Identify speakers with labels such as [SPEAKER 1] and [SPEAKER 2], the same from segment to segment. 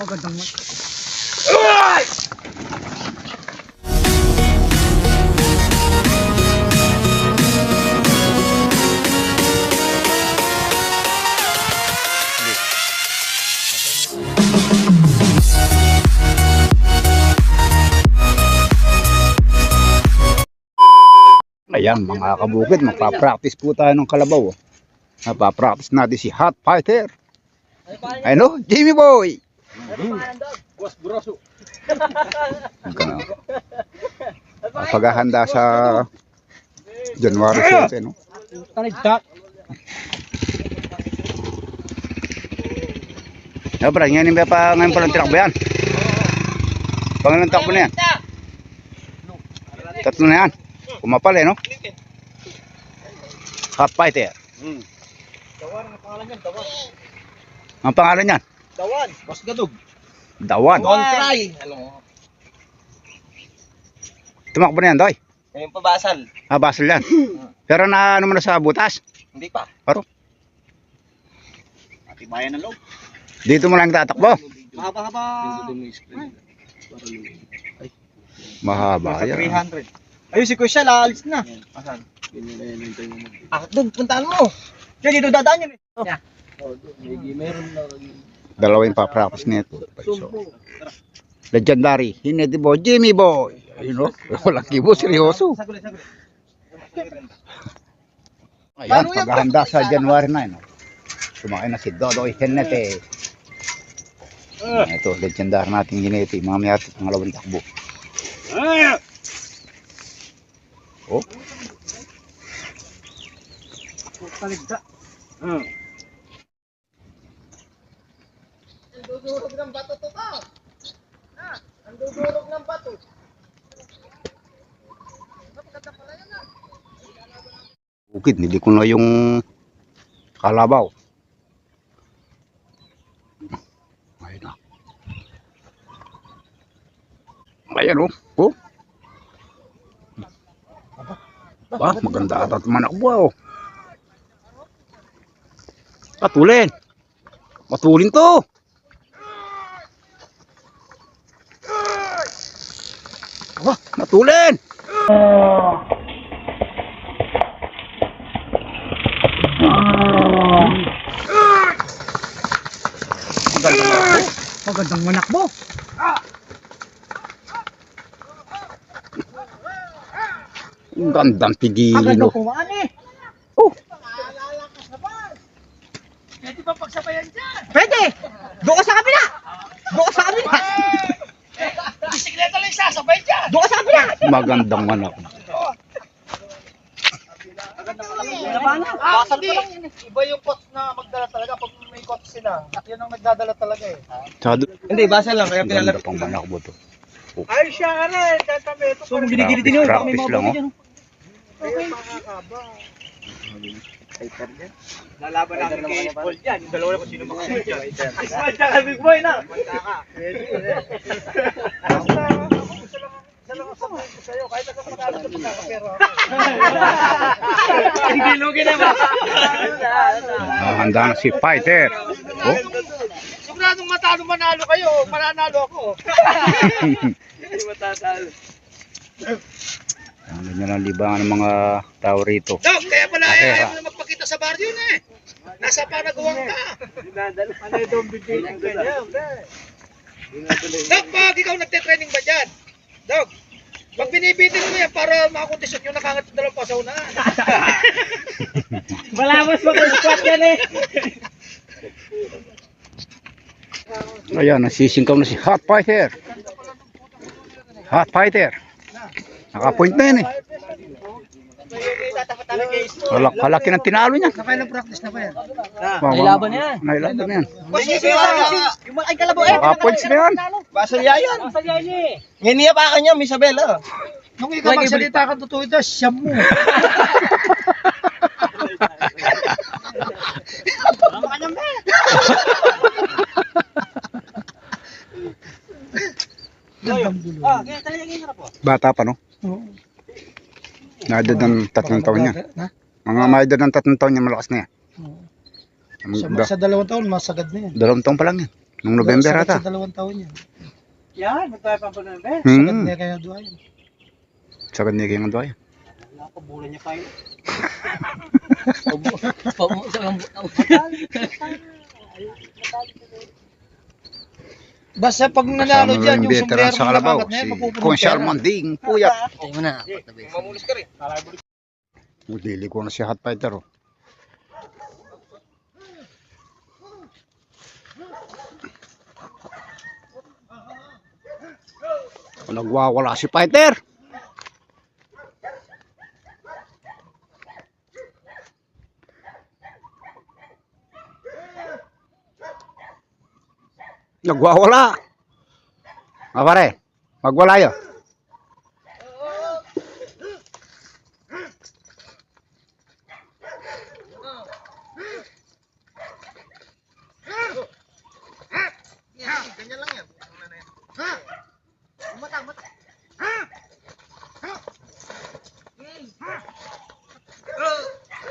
[SPEAKER 1] Magandang
[SPEAKER 2] Ayan mga kabukid, magpa-practice po tayo ng kalabaw. Magpa-practice natin si Hot Fighter. Ano? Jimmy Boy! Paghahanda sa January 7, no? Bra, ngayon pa ngayon pa lang tinakbo yan. Pangalan takbo na yan. Tatlo na yan. Kumapal no? Hot Fighter.
[SPEAKER 1] Dawan, ang pangalan niyan, Dawan.
[SPEAKER 2] Ang pangalan niyan?
[SPEAKER 1] Dawan, Mas Gadog.
[SPEAKER 2] Dawan.
[SPEAKER 1] Don't cry. Ano?
[SPEAKER 2] Tumakbo na yan, Doy.
[SPEAKER 1] Ngayon pa basal.
[SPEAKER 2] Basal yan. Pero na ano mo na sa butas?
[SPEAKER 1] Hindi pa.
[SPEAKER 2] Paro.
[SPEAKER 1] Atibayan ng loob.
[SPEAKER 2] Dito mo lang tatakbo.
[SPEAKER 1] Mahaba-haba.
[SPEAKER 2] Mahaba
[SPEAKER 1] Sa
[SPEAKER 2] yan.
[SPEAKER 1] 300. Ayun si Kuya, laalis na. Asan? Doon, puntaan mo. Diyan, dito dadaan yun eh. Yeah.
[SPEAKER 2] Dalawa yung pa-practice nito. So, legendary. Hinedi Boy, Jimmy Boy. Ayun o. Walang kibo, seryoso.
[SPEAKER 1] Sagulit.
[SPEAKER 2] Ayan, paghahanda sa January 9. No? Sumakay na si Dodoy Henete. Ito, legendary nating ginete. Mga mayat, pangalawang takbo. Oh.
[SPEAKER 1] Paligda. Ang dudurog ng bato to pa. Ang dudurog ng bato.
[SPEAKER 2] Bukid, hindi ko na yung kalabaw. Ayun na. Ayan o. Oh. Maganda ata manakbo. Patulin. Matulin to. Matulin.
[SPEAKER 1] Magandang manakbo.
[SPEAKER 2] Ang gandang tigilin.
[SPEAKER 1] Agad kumaan eh.
[SPEAKER 2] Oh.
[SPEAKER 1] Pwede ba pagsabayan dyan? Pwede! Doon ka sa kabila! Doon ka sa kabila! Bisikleta lang sasabay dyan! Doon ka sa kabila!
[SPEAKER 2] Magandang manak.
[SPEAKER 1] Hindi. Iba yung pot na magdala talaga pag may pot sila. At yun ang nagdadala talaga eh. Hindi, basa lang. Kaya
[SPEAKER 2] Ganda pang manakbo to.
[SPEAKER 1] Ay, siya ka rin. So, ginigilid din yun.
[SPEAKER 2] Practice lang oh.
[SPEAKER 1] Okay. Lalaban namin kay Paul dyan. Yung dalawa na kung sino makasunod dyan. Smart ka ka, big boy na. Smart ka. Isa lang ang sabihin ko sa'yo. Kahit ako mag-alas sa pagkakapero ako. Hindi lugi naman.
[SPEAKER 2] Handa na si Fighter. Oh.
[SPEAKER 1] Siguradong matalo manalo kayo. Mananalo ako. Hindi matatalo.
[SPEAKER 2] Ano nyo lang libangan ng mga tao rito.
[SPEAKER 1] Dok, kaya pala ayaw mo na magpakita sa baryo na eh. Nasa panagawang ka. Ano yung bibilang ganyan? Dok, pag ikaw nagte-training ba dyan? Dok, pag binibitin mo yan para makakondisyon yung nakangat yung dalawang pasaw na. Malamos mo kung squat yan eh.
[SPEAKER 2] Ayan, nasisingkaw na si Hot Fighter. Hot Fighter. Naka-point na yan eh. Kalaki ng tinalo niya.
[SPEAKER 1] Nakailang practice na ba yan?
[SPEAKER 2] Nailaban yan. Nailaban na yan.
[SPEAKER 1] Yung mga kalabaw eh.
[SPEAKER 2] Naka-points na yan.
[SPEAKER 1] Basalya yan. Basalya eh. Ngayon pa kanya, Miss Abel ah. Nung ikaw magsalita ka totoo ito, siyam mo. Ang kanyang ba?
[SPEAKER 2] Bata pa no?
[SPEAKER 1] Oo.
[SPEAKER 2] Naedad ng 3 taon niya. Mga maedad ng 3 taon niya malakas na yan.
[SPEAKER 1] Sa 2 taon, masagad na yan.
[SPEAKER 2] 2 taon pa lang yan. Nung November
[SPEAKER 1] Sakit
[SPEAKER 2] ata.
[SPEAKER 1] sa 2 taon yan. Yan, magtayo pa po na ba?
[SPEAKER 2] Hmm.
[SPEAKER 1] Sakit niya kaya doon.
[SPEAKER 2] Sa kanya kayong doy.
[SPEAKER 1] Napabulan niya pa yun. Basta pag nanalo
[SPEAKER 2] Kasama
[SPEAKER 1] dyan,
[SPEAKER 2] yung
[SPEAKER 1] yung
[SPEAKER 2] veteran
[SPEAKER 1] sombrero
[SPEAKER 2] sa
[SPEAKER 1] ng
[SPEAKER 2] Kalabaw,
[SPEAKER 1] nakakat na yan,
[SPEAKER 2] si
[SPEAKER 1] mapupunong
[SPEAKER 2] Consyal
[SPEAKER 1] pera.
[SPEAKER 2] Manding Puyat.
[SPEAKER 3] Tayo mo na.
[SPEAKER 1] Mamulis ka rin.
[SPEAKER 2] Udili ko na si Hot Fighter. Oh. Nagwawala si Fighter. Nagwawala. Ah, pare, magwala yun.
[SPEAKER 1] Ganyan lang yan.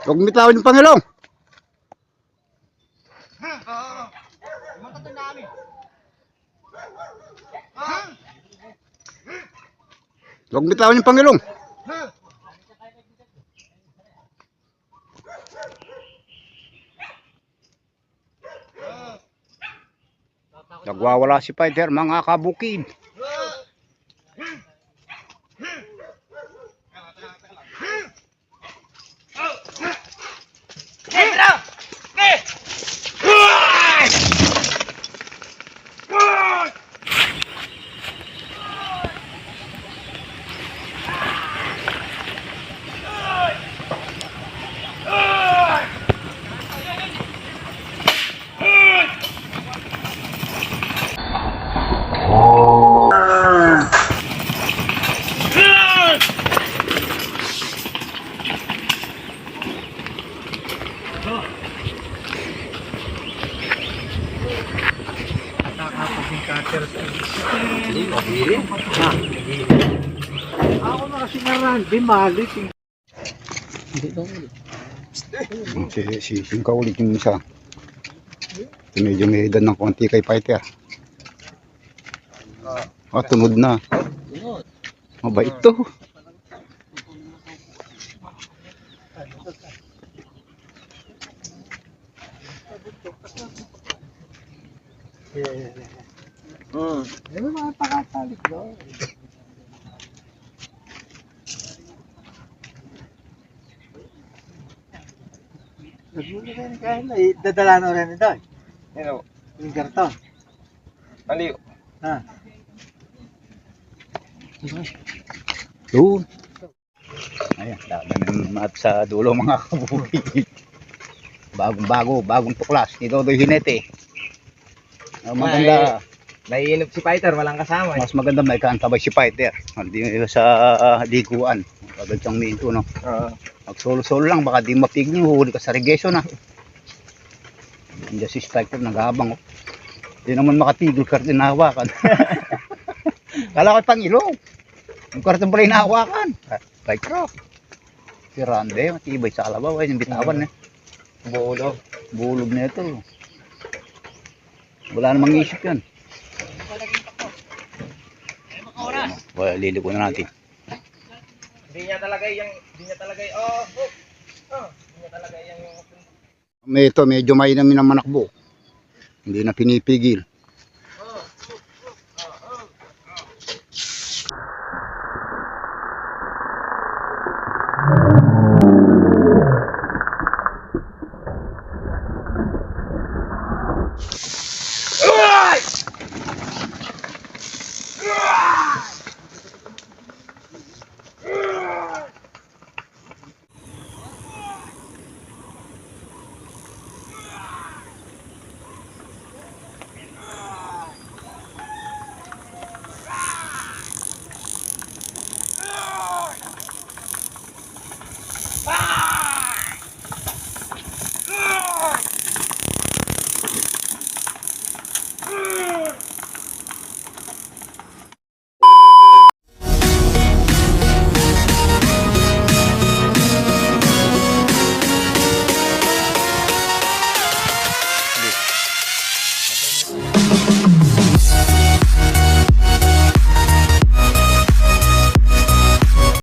[SPEAKER 2] Huwag mitawin yung Pangilong. Huwag mitawin yung Pangilong. Nagwawala si Fighter, mga kabukid.
[SPEAKER 1] Ako na kasi narandi, malit.
[SPEAKER 2] Si kaulit yung isa. Medyo may edad ng konti kay Fighter. Ah, tunod na. Mabait to.
[SPEAKER 1] Ano mga pakatalik doon? Nagmuli rin kaya na, dadala na rin ito.
[SPEAKER 3] Ano?
[SPEAKER 1] Yung karton.
[SPEAKER 3] Aliw.
[SPEAKER 1] Ha?
[SPEAKER 2] Doon. Ayan, laban at sa dulo mga kabukid. Bagong tuklas. Ito doon hinete. Maganda.
[SPEAKER 3] Naiinip si Fighter, walang kasama.
[SPEAKER 2] Mas maganda may kaantabay si Fighter. Hindi sa liguan. Agad siyang minto, no?
[SPEAKER 3] Oo.
[SPEAKER 2] Mag-solo-solo lang, baka di mapigil, huhuli ka sa regresyo na. Hindi si Fighter, nag-aabang. Oh. Hindi naman makatigil ka rin nahawakan. Kala ko pang ilong. Yung karton pala hinahawakan. Fighter. Si Rande, matibay sa kalabaw. Ay, yung bitawan eh.
[SPEAKER 3] Bulog.
[SPEAKER 2] Bulog na ito. Wala namang isip yan. Well, liliko na natin.
[SPEAKER 3] Hindi niya talaga yung, hindi niya talaga yung
[SPEAKER 2] Ito, medyo may namin ang manakbo. Hindi na pinipigil.